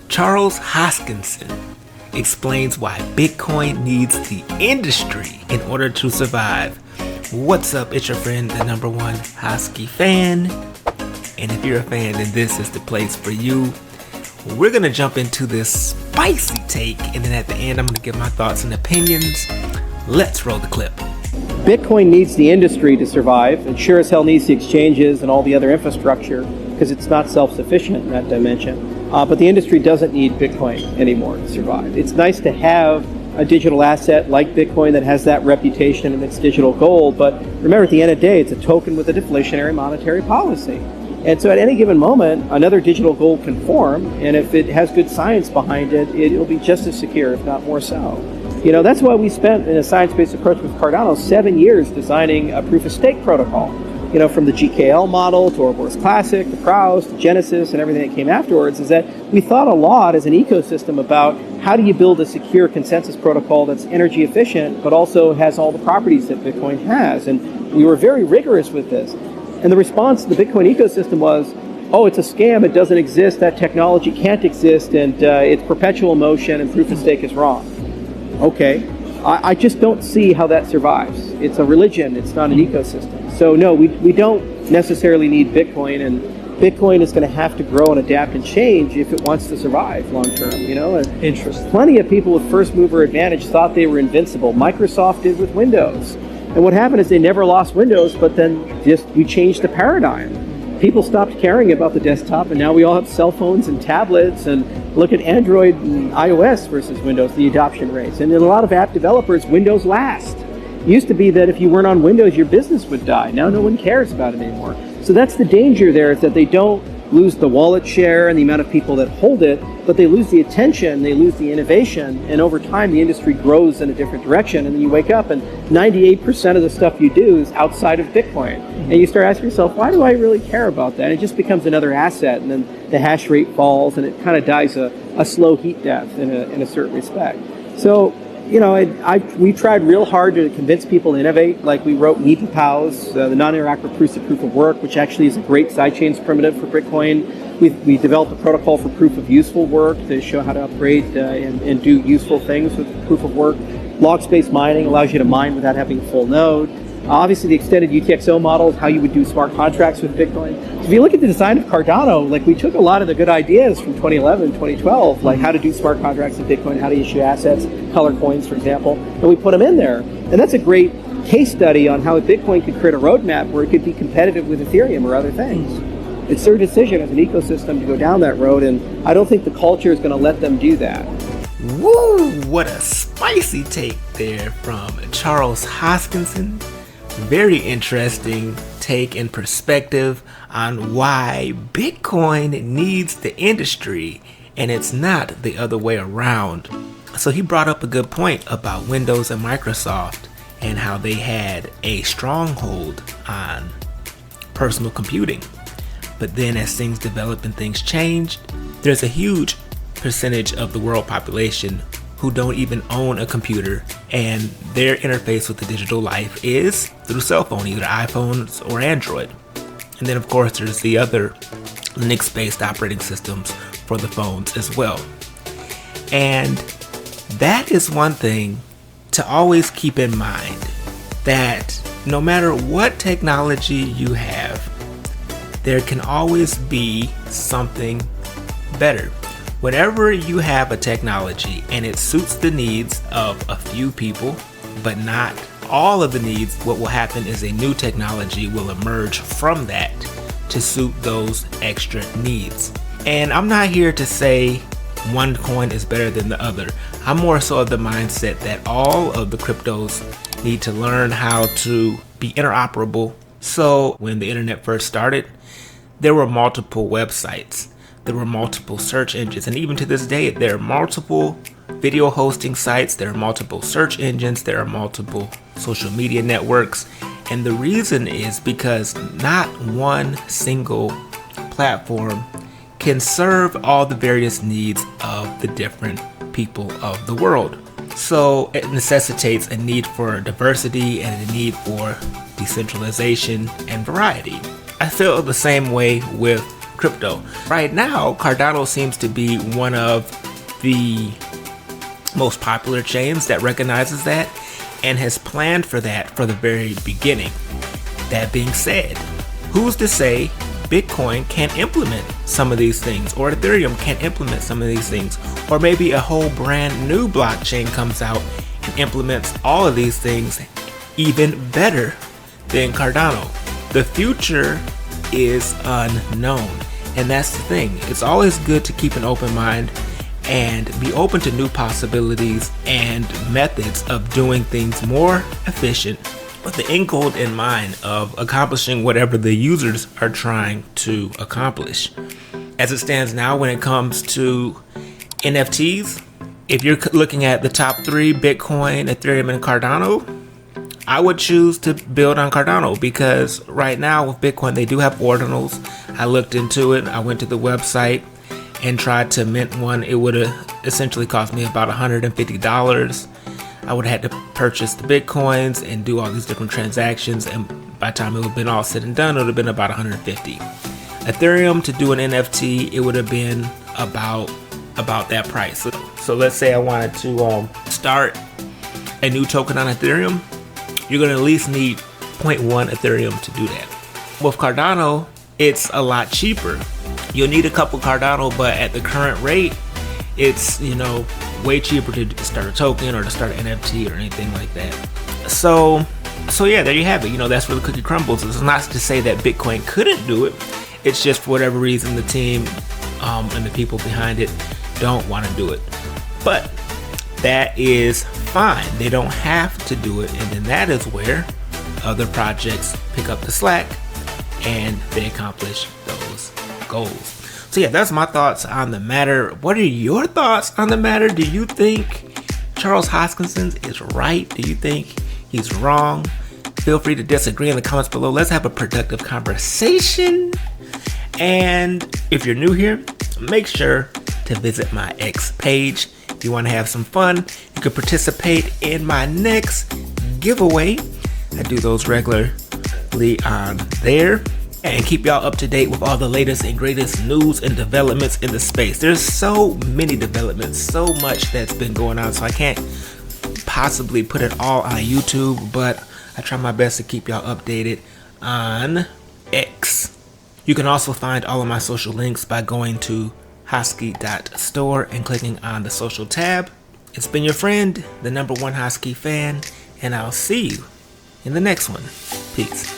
Charles Hoskinson explains why Bitcoin needs the industry in order to survive. What's up? It's your friend, the number one Hosky fan. And if you're a fan, then this is the place for you. We're going to jump into this spicy take, and then at the end, I'm going to give my thoughts and opinions. Let's roll the clip. Bitcoin needs the industry to survive. It sure as hell needs the exchanges and all the other infrastructure because it's not self-sufficient in that dimension. But the industry doesn't need Bitcoin anymore to survive. It's nice to have a digital asset like Bitcoin that has that reputation and it's digital gold, but remember, at the end of the day, it's a token with a deflationary monetary policy. And so at any given moment, another digital gold can form, and if it has good science behind it, it'll be just as secure, if not more so. You know, that's why we spent, in a science-based approach with Cardano, 7 years designing a proof-of-stake protocol. You know, from the GKL model to Ouroboros Classic, to Praus, to Genesis, and everything that came afterwards, is that we thought a lot as an ecosystem about how do you build a secure consensus protocol that's energy efficient, but also has all the properties that Bitcoin has. And we were very rigorous with this. And the response to the Bitcoin ecosystem was, oh, it's a scam, it doesn't exist, that technology can't exist, and it's perpetual motion, and proof-of-stake is wrong. Okay. I just don't see how that survives. It's a religion, it's not an ecosystem. So no, we don't necessarily need Bitcoin, and Bitcoin is going to have to grow and adapt and change if it wants to survive long term, you know. And Interesting. Plenty of people with first mover advantage thought they were invincible. Microsoft did with Windows. And what happened is they never lost Windows, but then just we changed the paradigm. People stopped caring about the desktop, and now we all have cell phones and tablets, and look at Android and iOS versus Windows, the adoption rates. And in a lot of app developers, Windows last. It used to be that if you weren't on Windows, your business would die. Now no one cares about it anymore. So that's the danger there, is that they don't lose the wallet share and the amount of people that hold it, but they lose the attention, they lose the innovation, and over time the industry grows in a different direction, and then you wake up and 98% of the stuff you do is outside of Bitcoin. And you start asking yourself, why do I really care about that? And it just becomes another asset, and then the hash rate falls, and it kind of dies a slow heat death in a certain respect. So, you know, we tried real hard to convince people to innovate. Like we wrote NEPA-POWs, the non-interactive proofs of proof of work, which actually is a great sidechains primitive for Bitcoin. We developed a protocol for proof of useful work to show how to upgrade and do useful things with proof of work. Log space mining allows you to mine without having a full node. Obviously, the extended UTXO model is how you would do smart contracts with Bitcoin. So if you look at the design of Cardano, like we took a lot of the good ideas from 2011, 2012, like how to do smart contracts with Bitcoin, how to issue assets, color coins, for example, and we put them in there. And that's a great case study on how Bitcoin could create a roadmap where it could be competitive with Ethereum or other things. It's their decision as an ecosystem to go down that road, and I don't think the culture is going to let them do that. Woo! What a spicy take there from Charles Hoskinson. Very interesting take and perspective on why Bitcoin needs the industry and it's not the other way around. So he brought up a good point about Windows and Microsoft and how they had a stronghold on personal computing. But then as things develop and things change, there's a huge percentage of the world population who don't even own a computer, and their interface with the digital life is through cell phone, either iPhones or Android. And then of course there's the other Linux-based operating systems for the phones as well. And that is one thing to always keep in mind, that no matter what technology you have, there can always be something better. Whenever you have a technology and it suits the needs of a few people, but not all of the needs, what will happen is a new technology will emerge from that to suit those extra needs. And I'm not here to say one coin is better than the other. I'm more so of the mindset that all of the cryptos need to learn how to be interoperable. So when the internet first started, there were multiple websites. There were multiple search engines, and even to this day, there are multiple video hosting sites, there are multiple search engines, there are multiple social media networks. And the reason is because not one single platform can serve all the various needs of the different people of the world. So it necessitates a need for diversity and a need for decentralization and variety. I feel the same way with crypto. Right now, Cardano seems to be one of the most popular chains that recognizes that and has planned for that for the very beginning. That being said, who's to say Bitcoin can't implement some of these things, or Ethereum can't implement some of these things, or maybe a whole brand new blockchain comes out and implements all of these things even better than Cardano. The future is unknown, and that's the thing. It's always good to keep an open mind and be open to new possibilities and methods of doing things more efficient, with the end goal in mind of accomplishing whatever the users are trying to accomplish. As it stands now, when it comes to NFTs, if you're looking at the top 3, Bitcoin, Ethereum, and Cardano, I would choose to build on Cardano, because right now with Bitcoin, they do have ordinals. I looked into it. I went to the website and tried to mint one. It would have essentially cost me about $150. I would have had to purchase the Bitcoins and do all these different transactions, and by the time it would have been all said and done, it would have been about $150. Ethereum, to do an NFT, it would have been about that price. So let's say I wanted to start a new token on Ethereum. You're going to at least need 0.1 Ethereum to do that. With Cardano, it's a lot cheaper. You'll need a couple Cardano, but at the current rate, it's, way cheaper to start a token or to start an NFT or anything like that. So yeah, there you have it. That's where the cookie crumbles. It's not to say that Bitcoin couldn't do it. It's just for whatever reason the team and the people behind it don't want to do it. But that is fine. They don't have to do it, and then that is where other projects pick up the slack and they accomplish those goals. So yeah, that's my thoughts on the matter. What are your thoughts on the matter? Do you think Charles Hoskinson is right? Do you think he's wrong? Feel free to disagree in the comments below. Let's have a productive conversation. And if you're new here, make sure to visit my X page. If you want to have some fun, you can participate in my next giveaway. I do those regularly on there, and keep y'all up to date with all the latest and greatest news and developments in the space. There's so many developments, so much that's been going on, so I can't possibly put it all on YouTube, but I try my best to keep y'all updated on X. You can also find all of my social links by going to hosky.store and clicking on the social tab. It's been your friend, the #1 Hosky fan, and I'll see you in the next one. Peace.